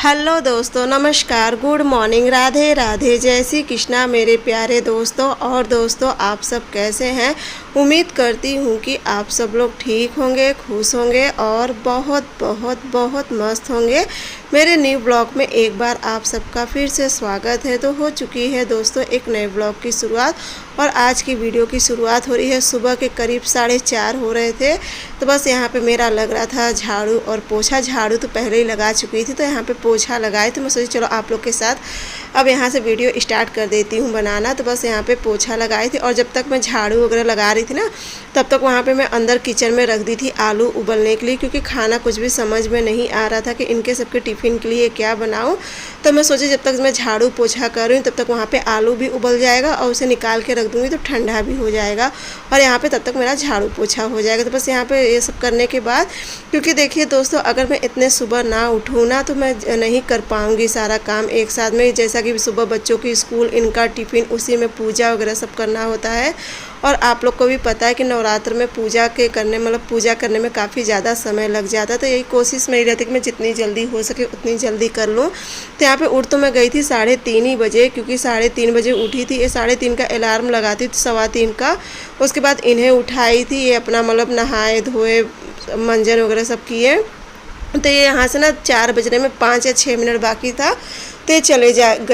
Hello दोस्तों, नमस्कार, good morning, Radhe Radhe, जय श्री कृष्णा मेरे प्यारे दोस्तों। और दोस्तों, आप सब कैसे हैं? उम्मीद करती हूँ कि आप सब लोग ठीक होंगे, खुश होंगे और बहुत बहुत बहुत मस्त होंगे। मेरे न्यू ब्लॉग में एक बार आप सबका फिर से स्वागत है। तो हो चुकी है दोस्तों एक नए ब्लॉग की शुरुआत, और आज की वीडियो की शुरुआत हो रही है। सुबह के करीब 4:30 हो रहे थे, तो बस यहाँ पे मेरा लग रहा था झाड़ू और पोछा। झाड़ू तो पहले ही लगा चुकी थी, तो यहाँ पे पोछा लगाए थे। मैं सोची चलो आप लोग के साथ अब यहाँ से वीडियो स्टार्ट कर देती हूँ बनाना। तो बस यहाँ पे पोछा लगाई थी, और जब तक मैं झाड़ू वगैरह लगा रही थी ना, तब तक वहाँ पे मैं अंदर किचन में रख दी थी आलू उबलने के लिए, क्योंकि खाना कुछ भी समझ में नहीं आ रहा था कि इनके सबके टिफ़िन के लिए क्या बनाऊँ। तो मैं सोची जब तक मैं झाड़ू पोछा कर रही हूँ तब तक वहाँ पे आलू भी उबल जाएगा, और उसे निकाल के रख दूँगी तो ठंडा भी हो जाएगा, और यहाँ पे तब तक मेरा झाड़ू पोछा हो जाएगा। तो बस यहाँ पे ये सब करने के बाद, क्योंकि देखिए दोस्तों, अगर मैं इतने सुबह ना उठूँ ना तो मैं नहीं कर पाऊँगी सारा काम एक साथ में। जैसा कि सुबह बच्चों की स्कूल, इनका टिफ़िन, उसी में पूजा वगैरह सब करना होता है। और आप लोग को भी पता है कि नवरात्र में पूजा करने में काफ़ी ज़्यादा समय लग जाता है। तो यही कोशिश मेरी रहती है कि मैं जितनी जल्दी हो सके उतनी जल्दी कर लूँ। तो यहाँ पे उठ तो मैं गई थी 3:30 ही बजे, क्योंकि 3:30 बजे उठी थी। ये 3:30 का अलार्म लगाती थी, 3:15 का। उसके बाद इन्हें उठाई थी, ये अपना नहाए धोए, मंजन वगैरह सब किए। तो ये यहाँ से ना 4 बजने में 5 या 6 मिनट बाकी था, तो ये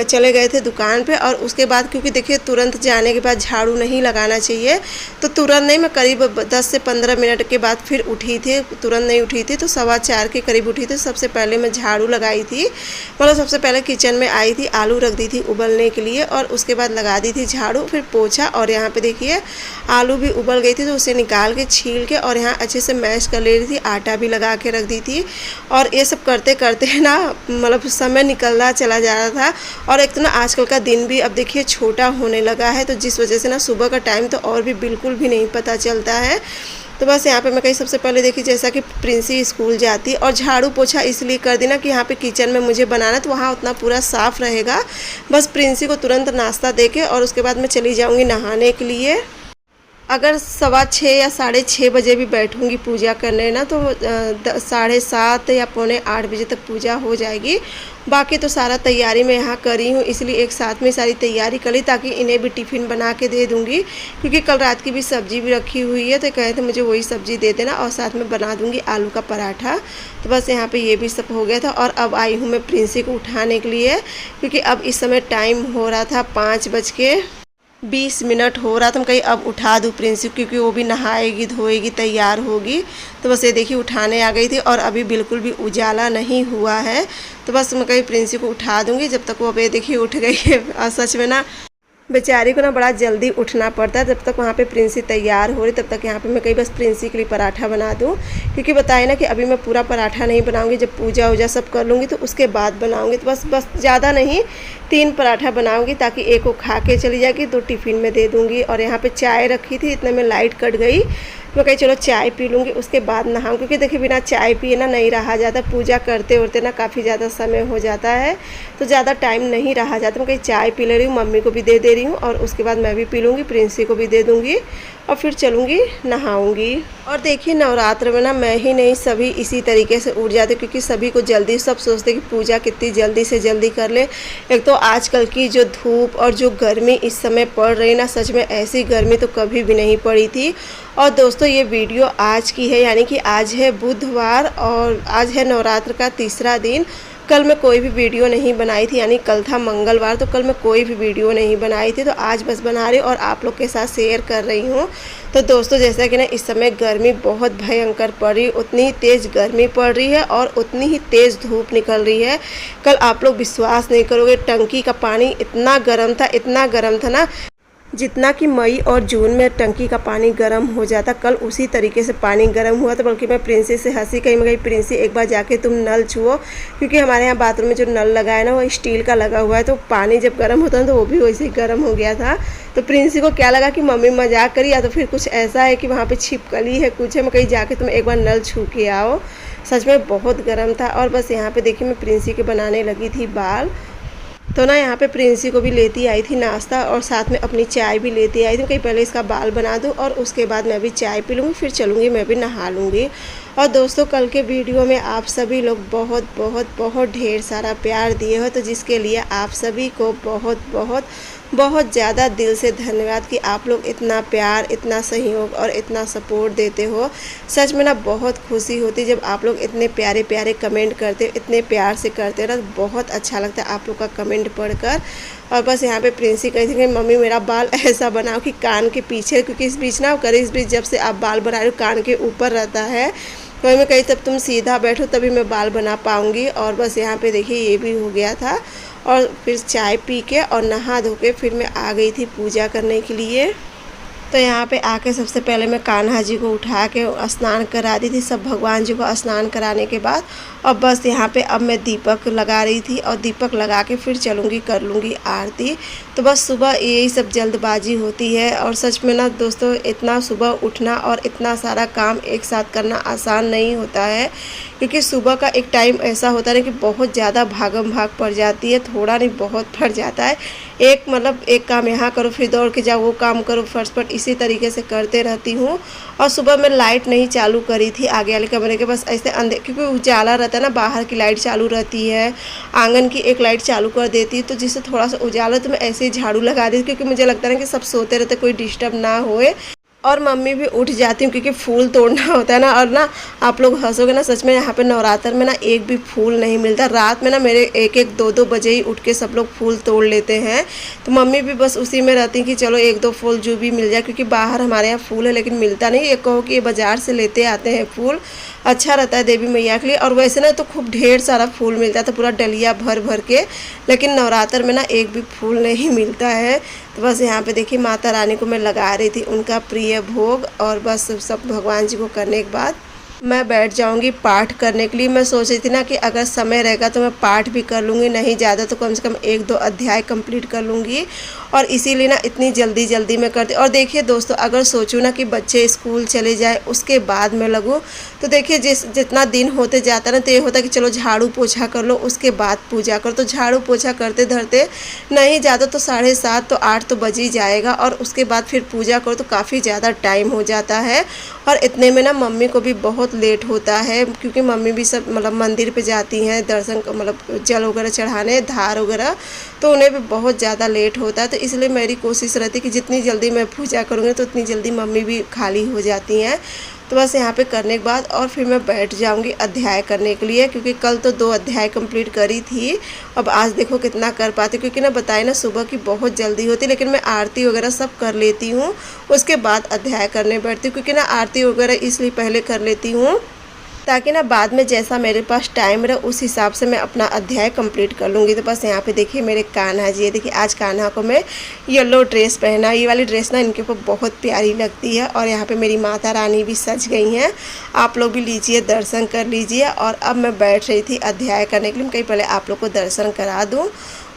चले गए थे दुकान पे। और उसके बाद, क्योंकि देखिए तुरंत जाने के बाद झाड़ू नहीं लगाना चाहिए, तो तुरंत नहीं, मैं करीब 10 से 15 मिनट के बाद फिर उठी थी। तुरंत नहीं उठी थी, तो 4:15 के करीब उठी थी। सबसे पहले मैं झाड़ू लगाई थी, सबसे पहले किचन में आई थी, आलू रख दी थी उबलने के लिए, और उसके बाद लगा दी थी झाड़ू, फिर पोछा। और यहाँ पे देखिए आलू भी उबल गई थी, तो उसे निकाल के छील के और यहाँ अच्छे से मैश कर ले रही थी, आटा भी लगा के रख दी थी। और ये सब करते करते ना समय निकलना चला जा रहा था। और एक तो ना आजकल का दिन भी अब देखिए छोटा होने लगा है, तो जिस वजह से ना सुबह का टाइम तो और भी बिल्कुल भी नहीं पता चलता है। तो बस यहाँ पे मैं कहीं सबसे पहले देखी, जैसा कि प्रिंसी स्कूल जाती, और झाड़ू पोछा इसलिए कर दी ना कि यहाँ पे किचन में मुझे बनाना, तो वहाँ उतना पूरा साफ़ रहेगा। बस प्रिंसी को तुरंत नाश्ता देके और उसके बाद मैं चली जाऊँगी नहाने के लिए। अगर 6:15 या 6:30 बजे भी बैठूंगी पूजा करने ना, तो 7:30 या 7:45 बजे तक पूजा हो जाएगी। बाकी तो सारा तैयारी मैं यहाँ करी हूँ, इसलिए एक साथ में सारी तैयारी करी, ताकि इन्हें भी टिफ़िन बना के दे दूँगी। क्योंकि कल रात की भी सब्ज़ी भी रखी हुई है, तो कहे थे मुझे वही सब्ज़ी दे देना, और साथ में बना दूँगी आलू का पराठा। तो बस यहाँ पे ये भी सब हो गया था। और अब आई हूँ मैं प्रिंसी को उठाने के लिए, क्योंकि अब इस समय टाइम हो रहा था 5:20 हो रहा था। मैं कहीं अब उठा दूँ प्रिंसी, क्योंकि वो भी नहाएगी धोएगी तैयार होगी। तो बस ये देखिए उठाने आ गई थी, और अभी बिल्कुल भी उजाला नहीं हुआ है। तो बस मैं कहीं प्रिंसी को उठा दूँगी जब तक वो, अब ये देखिए उठ गई है। और सच में ना बेचारी को ना बड़ा जल्दी उठना पड़ता है। जब तक वहाँ पे प्रिंसी तैयार हो रही, तब तक यहाँ पे मैं कहीं बस प्रिंसी के लिए पराठा बना दूँ। क्योंकि बताए ना कि अभी मैं पूरा पराठा नहीं बनाऊँगी, जब पूजा वूजा सब कर लूँगी तो उसके बाद बनाऊँगी। तो बस ज़्यादा नहीं, 3 पराठा बनाऊँगी, ताकि एक को खा के चली जाएगी, 2 टिफ़िन में दे दूँगी। और यहाँ पर चाय रखी थी, इतने में लाइट कट गई। मैं कहीं चलो चाय पी लूँगी, उसके बाद नहाऊँ, क्योंकि देखिए बिना चाय पिए ना नहीं रहा जाता। पूजा करते उड़ते ना काफ़ी ज़्यादा समय हो जाता है, तो ज़्यादा टाइम नहीं रहा जाता। मैं कहीं चाय पी ले रही हूँ, मम्मी को भी दे रही हूँ, और उसके बाद मैं भी पी लूँगी, प्रिंसी को भी दे दूँगी, और फिर चलूँगी नहाऊँगी। और देखिए नवरात्र में ना मैं ही नहीं, सभी इसी तरीके से उठ जाते, क्योंकि सभी को जल्दी, सब सोचते कि पूजा कितनी जल्दी से जल्दी कर ले। एक तो आजकल की जो धूप और जो गर्मी इस समय पड़ रही ना, सच में ऐसी गर्मी तो कभी भी नहीं पड़ी थी। और दोस्तों ये वीडियो आज की है, यानी कि आज है बुधवार, और आज है नवरात्र का तीसरा दिन। कल मैं कोई भी वीडियो नहीं बनाई थी, यानी कल था मंगलवार, तो कल मैं कोई भी वीडियो नहीं बनाई थी। तो आज बस बना रही और आप लोग के साथ शेयर कर रही हूँ। तो दोस्तों जैसा कि ना इस समय गर्मी बहुत भयंकर पड़ रही है, उतनी ही तेज़ गर्मी पड़ रही है और उतनी ही तेज़ धूप निकल रही है। कल आप लोग विश्वास नहीं करोगे, टंकी का पानी इतना गर्म था ना, जितना कि मई और जून में टंकी का पानी गर्म हो जाता, कल उसी तरीके से पानी गर्म हुआ था। बल्कि मैं प्रिंसी से हंसी, कहीं मैं कहीं प्रिंसी एक बार जाके तुम नल छुओ, क्योंकि हमारे यहाँ बाथरूम में जो नल लगा है ना वो स्टील का लगा हुआ है, तो पानी जब गर्म होता है तो वो भी वैसे ही गर्म हो गया था। तो प्रिंसी को क्या लगा कि मम्मी मजाक करी, या तो फिर कुछ ऐसा है कि वहाँ पर छिपकली है, कुछ है। मैं कहीं जाके तुम एक बार नल छू के आओ, सच में बहुत गर्म था। और बस यहाँ पर देखिए मैं प्रिंसी के बनाने लगी थी बाल। तो ना यहाँ पे प्रिंसी को भी लेती आई थी नाश्ता, और साथ में अपनी चाय भी लेती आई थी। कहीं पहले इसका बाल बना दूँ और उसके बाद मैं भी चाय पी लूँगी, फिर चलूँगी मैं भी नहा लूँगी। और दोस्तों कल के वीडियो में आप सभी लोग बहुत बहुत बहुत ढेर सारा प्यार दिए हो, तो जिसके लिए आप सभी को बहुत बहुत बहुत ज़्यादा दिल से धन्यवाद कि आप लोग इतना प्यार, इतना सहयोग और इतना सपोर्ट देते हो। सच में ना बहुत खुशी होती जब आप लोग इतने प्यारे प्यारे कमेंट करते हो, इतने प्यार से करते हो ना, तो बहुत अच्छा लगता है आप लोग का कमेंट पढ़कर। और बस यहाँ पे प्रिंसी कही थी कि मम्मी मेरा बाल ऐसा बनाओ कि कान के पीछे, क्योंकि इस बीच ना करे, इस बीच जब से आप बाल बना रहे हो कान के ऊपर रहता है, तो मैं कही तब तुम सीधा बैठो तभी मैं बाल बना पाऊँगी। और बस यहाँ पे देखिए ये भी हो गया था। और फिर चाय पी के और नहा धो के फिर मैं आ गई थी पूजा करने के लिए। तो यहाँ पे आके सबसे पहले मैं कान्हा जी को उठा के स्नान करा दी थी, सब भगवान जी को स्नान कराने के बाद। और बस यहाँ पे अब मैं दीपक लगा रही थी और दीपक लगा के फिर चलूँगी, कर लूँगी आरती। तो बस सुबह यही सब जल्दबाजी होती है। और सच में ना दोस्तों इतना सुबह उठना और इतना सारा काम एक साथ करना आसान नहीं होता है, क्योंकि सुबह का एक टाइम ऐसा होता है कि बहुत ज़्यादा भागम भाग पड़ जाती है, थोड़ा नहीं बहुत पड़ जाता है। एक काम यहाँ करो फिर दौड़ के जाओ, वो काम करो फटफट, इसी तरीके से करते रहती हूँ। और सुबह मैं लाइट नहीं चालू करी थी आगे वाले कमरे के, बस ऐसे अंधेर, क्योंकि उजाला रहता है ना, बाहर की लाइट चालू रहती है, आंगन की एक लाइट चालू कर देती है, तो जिससे थोड़ा सा उजाला, तो मैं ऐसे ही झाड़ू लगा देती, क्योंकि मुझे लगता है कि सब सोते रहते, कोई डिस्टर्ब ना होए। और मम्मी भी उठ जाती हूँ क्योंकि फूल तोड़ना होता है ना। और ना आप लोग हंसोगे ना, सच में यहाँ पे नवरात्र में ना एक भी फूल नहीं मिलता। रात में ना मेरे 1-1, 2-2 बजे ही उठ के सब लोग फूल तोड़ लेते हैं। तो मम्मी भी बस उसी में रहती कि चलो 1-2 फूल जो भी मिल जाए, क्योंकि बाहर हमारे यहाँ फूल है लेकिन मिलता नहीं। ये कहो कि ये बाज़ार से लेते आते हैं फूल, अच्छा रहता है देवी मैया के लिए। और वैसे ना तो खूब ढेर सारा फूल मिलता था, पूरा डलिया भर भर के, लेकिन नवरात्र में ना एक भी फूल नहीं मिलता है। तो बस यहाँ पे देखिए माता रानी को मैं लगा रही थी उनका प्रिय भोग। और बस सब भगवान जी को करने के बाद मैं बैठ जाऊंगी पाठ करने के लिए। मैं सोच रही थी ना कि अगर समय रहेगा तो मैं पाठ भी कर लूँगी, नहीं ज़्यादा तो कम से कम 1-2 अध्याय कंप्लीट कर लूँगी। और इसीलिए ना इतनी जल्दी जल्दी मैं करती। और देखिए दोस्तों, अगर सोचूँ ना कि बच्चे स्कूल चले जाए उसके बाद मैं लगूँ, तो देखिए जितना दिन होते जाता ना, तो ये होता कि चलो झाड़ू पोछा कर लो उसके बाद पूजा करो। तो झाड़ू पोछा करते धरते नहीं ज़्यादा तो 7:30 तो 8 तो बज ही जाएगा, और उसके बाद फिर पूजा करो तो काफ़ी ज़्यादा टाइम हो जाता है। और इतने में ना मम्मी को भी बहुत लेट होता है, क्योंकि मम्मी भी सब मतलब मंदिर पे जाती हैं दर्शन, मतलब जल वगैरह चढ़ाने, धार वगैरह, तो उन्हें भी बहुत ज़्यादा लेट होता है। तो इसलिए मेरी कोशिश रहती है कि जितनी जल्दी मैं पूजा करूँगी तो उतनी जल्दी मम्मी भी खाली हो जाती हैं। तो बस यहाँ पे करने के बाद और फिर मैं बैठ जाऊँगी अध्याय करने के लिए, क्योंकि कल तो 2 अध्याय कंप्लीट करी थी। अब आज देखो कितना कर पाती, क्योंकि ना बताए ना सुबह की बहुत जल्दी होती, लेकिन मैं आरती वगैरह सब कर लेती हूँ, उसके बाद अध्याय करने बैठती हूँ। क्योंकि ना आरती वगैरह इसलिए पहले कर लेती हूँ ताकि ना बाद में जैसा मेरे पास टाइम रहे उस हिसाब से मैं अपना अध्याय कंप्लीट कर लूँगी। तो बस यहाँ पे देखिए मेरे कान्हा जी, देखिए आज कान्हा को मैं येलो ड्रेस पहना, ये वाली ड्रेस ना इनके ऊपर बहुत प्यारी लगती है। और यहाँ पे मेरी माता रानी भी सज गई हैं, आप लोग भी लीजिए दर्शन कर लीजिए। और अब मैं बैठ रही थी अध्याय करने के लिए, कहीं पहले आप लोग को दर्शन करा दूँ,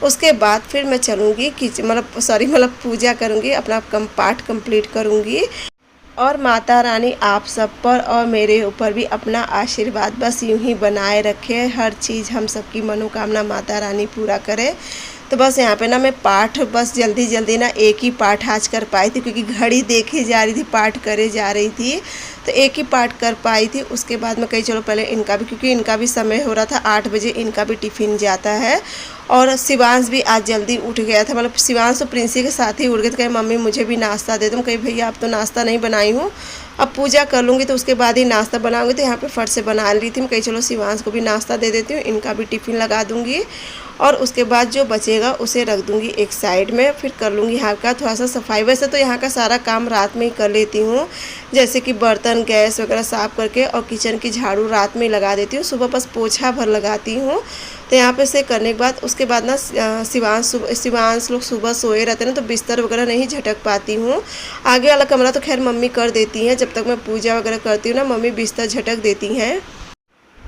उसके बाद फिर मैं चलूँगी मतलब पूजा करूँगी, अपना पाठ कंप्लीट करूँगी। और माता रानी आप सब पर और मेरे ऊपर भी अपना आशीर्वाद बस यूं ही बनाए रखे, हर चीज़ हम सबकी मनोकामना माता रानी पूरा करे। तो बस यहाँ पे ना मैं पाठ बस जल्दी जल्दी ना एक ही पाठ आज कर पाई थी, क्योंकि घड़ी देखी जा रही थी, पाठ करे जा रही थी, तो एक ही पाठ कर पाई थी। उसके बाद मैं कही चलो पहले इनका भी, क्योंकि इनका भी समय हो रहा था 8 बजे इनका भी टिफ़िन जाता है। और शिवांश भी आज जल्दी उठ गया था, मतलब शिवांश तो प्रिंसी के साथ ही उठ गए थे। कहे मम्मी मुझे भी नाश्ता दे दो, कहीं भैया अब तो नाश्ता नहीं बनाई हूँ, अब पूजा कर लूँगी तो उसके बाद ही नाश्ता बनाऊँगी। तो यहाँ पे फट से बना ली थी, मैं कही चलो शिवांश को भी नाश्ता दे देती हूँ, इनका भी टिफ़िन लगा दूँगी। और उसके बाद जो बचेगा उसे रख दूँगी एक साइड में, फिर कर लूँगी यहाँ का थोड़ा सा सफाई। वैसे तो यहाँ का सारा काम रात में ही कर लेती हूँ, जैसे कि बर्तन गैस वगैरह साफ़ करके, और किचन की झाड़ू रात में ही लगा देती हूँ, सुबह बस पोछा भर लगाती हूँ। तो यहाँ पे से करने के बाद उसके बाद ना शिवांश लोग सुबह सोए रहते हैं ना, तो बिस्तर वगैरह नहीं झटक पाती हूँ। आगे वाला कमरा तो खैर मम्मी कर देती हैं, जब तक मैं पूजा वगैरह करती हूँ ना मम्मी बिस्तर झटक देती हैं।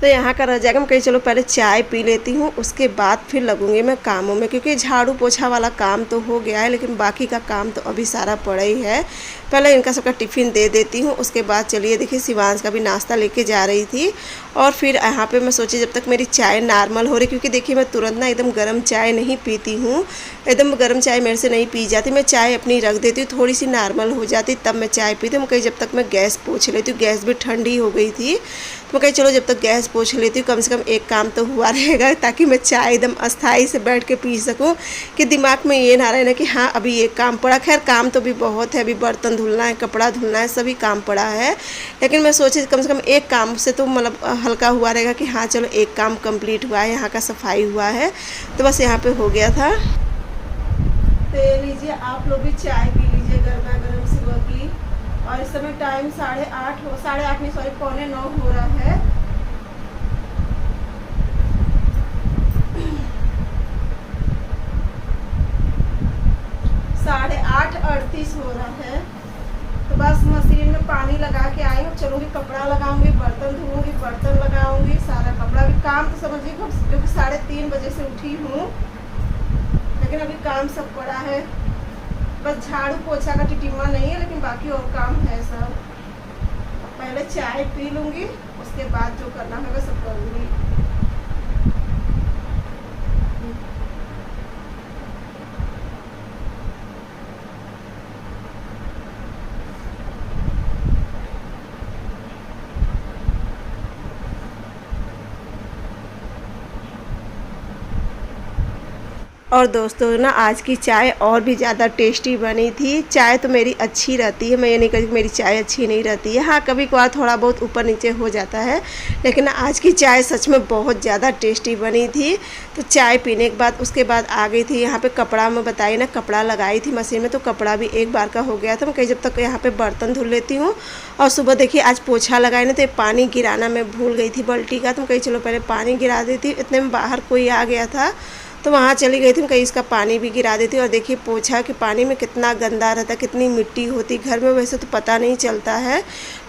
तो यहाँ का रह जाएगा। मैं कहीं चलो पहले चाय पी लेती हूँ, उसके बाद फिर लगूंगी मैं कामों में, क्योंकि झाड़ू पोछा वाला काम तो हो गया है लेकिन बाकी का काम तो अभी सारा पड़ा ही है। पहले इनका सबका टिफ़िन दे देती हूँ, उसके बाद चलिए देखिए शिवांश का भी नाश्ता लेके जा रही थी। और फिर यहाँ पे मैं सोची जब तक मेरी चाय नॉर्मल हो रही, क्योंकि देखिए मैं तुरंत ना एकदम गर्म चाय नहीं पीती हूँ, एकदम गर्म चाय मेरे से नहीं पी जाती। मैं चाय अपनी रख देती हूँ, थोड़ी सी नॉर्मल हो जाती तब मैं चाय पीती हूँ। कहीं जब तक मैं गैस पोंछ लेती हूँ, गैस भी ठंडी हो गई थी, तो मैं कहीं चलो जब तक गैस पोंछ लेती हूँ कम से कम एक काम तो हुआ रहेगा, ताकि मैं चाय एकदम अस्थाई से बैठ के पी सकूँ, कि दिमाग में ये ना रहे ना कि हाँ अभी ये काम पड़ा। खैर काम तो भी बहुत है, अभी बर्तन धुलना है, कपड़ा धुलना है, सभी काम पड़ा है, लेकिन मैं सोची कम से कम एक काम से तो मतलब हल्का हुआ रहेगा कि हाँ चलो एक काम कंप्लीट हुआ है, यहाँ का सफाई हुआ है, तो बस यहाँ पे हो गया था। तो लीजिए आप लोग भी चाय पी लीजिए गर्मा गर्म सुबह की। और इस समय टाइम 8:30 नहीं सॉरी 8:45 हो रहा है। 8:38 हो रहा है। तो बस मशीन में पानी लगा के आई हूँ, चलूँगी कपड़ा लगाऊंगी, बर्तन धोऊंगी, बर्तन लगाऊंगी, सारा कपड़ा भी काम तो समझिए जो कि 3:30 बजे से उठी हूँ, लेकिन अभी काम सब पड़ा है। बस झाड़ू पोछा का टिटिमा नहीं है, लेकिन बाकी और काम है सब। पहले चाय पी लूँगी, उसके बाद जो करना होगा सब करूँगी। और दोस्तों ना आज की चाय और भी ज़्यादा टेस्टी बनी थी। चाय तो मेरी अच्छी रहती है, मैं ये नहीं कहती कि मेरी चाय अच्छी नहीं रहती है, हाँ कभी कभार थोड़ा बहुत ऊपर नीचे हो जाता है, लेकिन आज की चाय सच में बहुत ज़्यादा टेस्टी बनी थी। तो चाय पीने के बाद उसके बाद आ गई थी यहाँ पे कपड़ा, मैं बताई ना कपड़ा लगाई थी मशीन में, तो कपड़ा भी एक बार का हो गया था। मैं कहीं जब तक यहाँ पर बर्तन धुल लेती हूँ। और सुबह देखिए आज पोछा लगाए ना, तो पानी गिराना मैं भूल गई थी बाल्टी का, तो कहीं चलो पहले पानी गिरा देती। इतने में बाहर कोई आ गया था तो वहाँ चली गई थी, कहीं इसका पानी भी गिरा देती। और देखिए पोछा के पानी में कितना गंदा रहता, कितनी मिट्टी होती घर में। वैसे तो पता नहीं चलता है,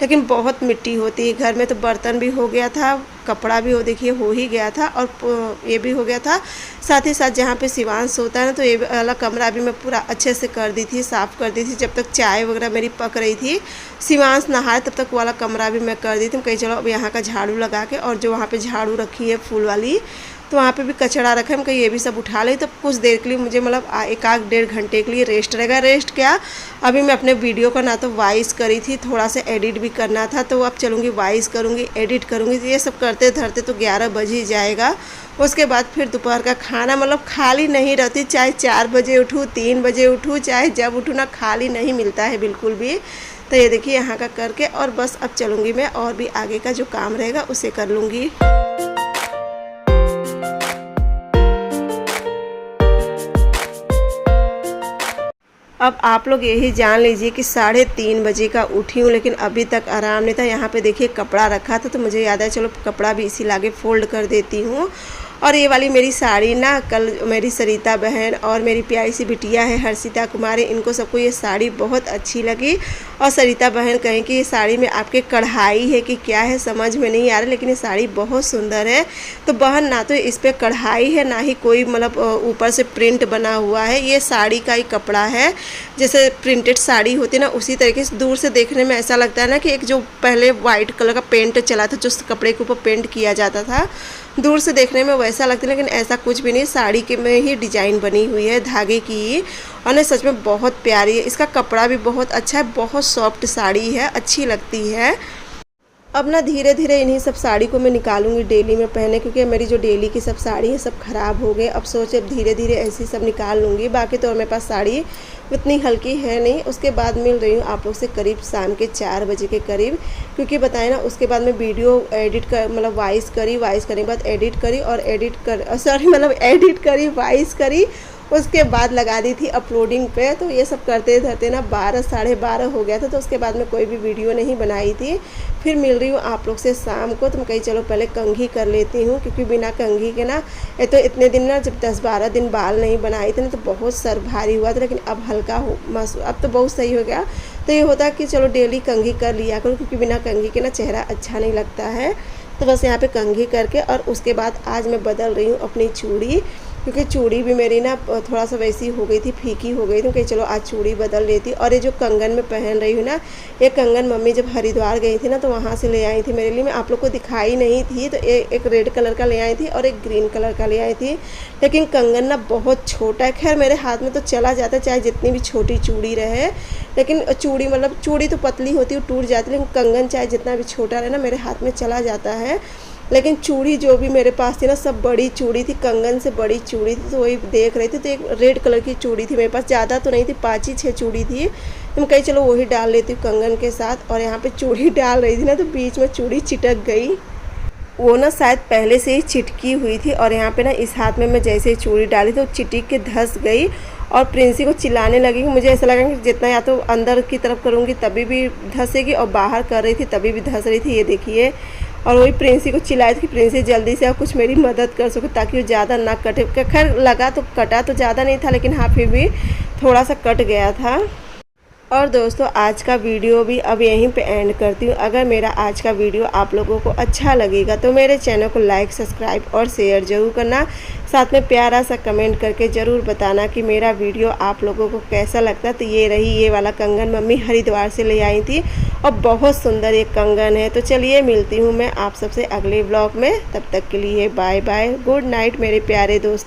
लेकिन बहुत मिट्टी होती है घर में। तो बर्तन भी हो गया था, कपड़ा भी देखिए हो ही गया था, और ये भी हो गया था। साथ ही साथ जहाँ पे शिवांश सोता है ना, तो ये वाला कमरा भी मैं पूरा अच्छे से कर दी थी, साफ़ कर दी थी। जब तक चाय वगैरह मेरी पक रही थी, शिवांश नहाए, तब तक वाला कमरा भी मैं कर दी थी। कहीं चलो अब यहाँ का झाड़ू लगा के, और जो वहाँ पे झाड़ू रखी है फूल वाली, तो वहाँ पे भी कचरा रखा है, हम कहीं ये भी सब उठा ले। तो कुछ देर के लिए मुझे मतलब 1-1.5 घंटे के लिए रेस्ट रहेगा। रेस्ट क्या, अभी मैं अपने वीडियो का ना तो वॉइस करी थी, थोड़ा सा एडिट भी करना था, तो अब चलूँगी वॉइस करूँगी, एडिट करूँगी। तो ये सब करते धरते तो 11 बज ही जाएगा। उसके बाद फिर दोपहर का खाना मतलब खाली नहीं रहती, चाहे 4 बजे उठूँ, 3 बजे उठूँ, चाहे जब उठूँ ना, खाली नहीं मिलता है बिल्कुल भी। तो ये देखिए यहाँ का करके, और बस अब चलूँगी मैं, और भी आगे का जो काम रहेगा उसे कर लूँगी। अब आप लोग यही जान लीजिए कि 3:30 बजे का उठी हूँ, लेकिन अभी तक आराम नहीं था। यहाँ पे देखिए कपड़ा रखा था, तो मुझे याद है चलो कपड़ा भी इसी लागे फ़ोल्ड कर देती हूँ। और ये वाली मेरी साड़ी ना, कल मेरी सरिता बहन और मेरी प्यारी सी बिटिया है हर्षिता कुमारी, इनको सबको ये साड़ी बहुत अच्छी लगी। और सरिता बहन कहें कि ये साड़ी में आपके कढ़ाई है कि क्या है समझ में नहीं आ रहा, लेकिन ये साड़ी बहुत सुंदर है। तो बहन ना तो इस पर कढ़ाई है, ना ही कोई मतलब ऊपर से प्रिंट बना हुआ है, ये साड़ी का ही कपड़ा है। जैसे प्रिंटेड साड़ी होती है ना, उसी तरीके से दूर से देखने में ऐसा लगता है ना कि एक जो पहले वाइट कलर का पेंट चला था, जो कपड़े के ऊपर पेंट किया जाता था, दूर से देखने में वैसा लगता है, लेकिन ऐसा कुछ भी नहीं। साड़ी के में ही डिजाइन बनी हुई है धागे की, और ना सच में बहुत प्यारी है। इसका कपड़ा भी बहुत अच्छा है, बहुत सॉफ्ट साड़ी है, अच्छी लगती है। अब ना धीरे धीरे इन्हीं सब साड़ी को मैं निकालूंगी डेली में पहने, क्योंकि मेरी जो डेली की सब साड़ी है सब ख़राब हो गए। अब सोचे अब धीरे धीरे ऐसी सब निकाल लूँगी। बाकी तो मेरे पास साड़ी उतनी हल्की है नहीं। उसके बाद मिल रही हूँ आप लोग से करीब शाम के 4 बजे के करीब, क्योंकि बताए ना उसके बाद मैं वीडियो एडिट कर मतलब वॉइस करी, वॉइस करने के बाद एडिट करी, और एडिट करी वॉइस करी, उसके बाद लगा दी थी अपलोडिंग पे। तो ये सब करते धरते ना 12 साढ़े 12 हो गया था। तो उसके बाद मैं कोई भी वीडियो नहीं बनाई थी। फिर मिल रही हूँ आप लोग से शाम को। तो मैं कहीं चलो पहले कंघी कर लेती हूँ, क्योंकि बिना कंघी के ना तो इतने दिन ना जब 10-12 दिन बाल नहीं बनाए थे ना, तो बहुत सर भारी हुआ था, लेकिन अब हल्का हो अब तो बहुत सही हो गया। तो ये होता कि चलो डेली कंघी कर लिया करो, क्योंकि बिना कंघी के ना चेहरा अच्छा नहीं लगता है। तो बस यहाँ पे कंघी करके और उसके बाद आज मैं बदल रही हूँ अपनी चूड़ी, क्योंकि चूड़ी भी मेरी ना थोड़ा सा वैसी हो गई थी, फीकी हो गई थी कि चलो आज चूड़ी बदल लेती। और ये जो कंगन मैं पहन रही हूँ ना, ये कंगन मम्मी जब हरिद्वार गई थी ना तो वहाँ से ले आई थी मेरे लिए। मैं आप लोग को दिखाई नहीं थी, तो एक रेड कलर का ले आई थी और एक ग्रीन कलर का ले आई थी। लेकिन कंगन ना बहुत छोटा है, खैर मेरे हाथ में तो चला जाता है चाहे जितनी भी छोटी चूड़ी रहे, लेकिन चूड़ी मतलब चूड़ी तो पतली होती है, टूट जाती है, लेकिन कंगन चाहे जितना भी छोटा रहे ना मेरे हाथ में चला जाता है। लेकिन चूड़ी जो भी मेरे पास थी ना सब बड़ी चूड़ी थी, कंगन से बड़ी चूड़ी थी, तो वही देख रही थी। तो एक रेड कलर की चूड़ी थी मेरे पास, ज़्यादा तो नहीं थी, 5 ही 6 चूड़ी थी। तो मैं कही चलो वही डाल लेती हूँ कंगन के साथ। और यहाँ पे चूड़ी डाल रही थी ना तो बीच में चूड़ी चिटक गई, वो ना शायद पहले से ही चिटकी हुई थी। और यहाँ पे ना इस हाथ में मैं जैसे ही चूड़ी डाली तो चिटिक के धंस गई और प्रिंसी को चिल्लाने लगी। मुझे ऐसा लगा कि जितना या तो अंदर की तरफ करूँगी तभी भी धंसेगी और बाहर कर रही थी तभी भी धंस रही थी, ये देखिए। और वही प्रिंसी को चिल्लाई थी कि प्रिंसी जल्दी से कुछ मेरी मदद कर सको ताकि वो ज़्यादा ना कटे। खैर लगा तो कटा तो ज़्यादा नहीं था, लेकिन हाँ फिर भी थोड़ा सा कट गया था। और दोस्तों आज का वीडियो भी अब यहीं पे एंड करती हूँ। अगर मेरा आज का वीडियो आप लोगों को अच्छा लगेगा तो मेरे चैनल को लाइक, सब्सक्राइब और शेयर ज़रूर करना। साथ में प्यारा सा कमेंट करके ज़रूर बताना कि मेरा वीडियो आप लोगों को कैसा लगता। तो ये रही ये वाला कंगन मम्मी हरिद्वार से ले आई थी और बहुत सुंदर एक कंगन है। तो चलिए मिलती हूँ मैं आप सबसे अगले ब्लॉग में, तब तक के लिए बाय बाय, गुड नाइट मेरे प्यारे दोस्त।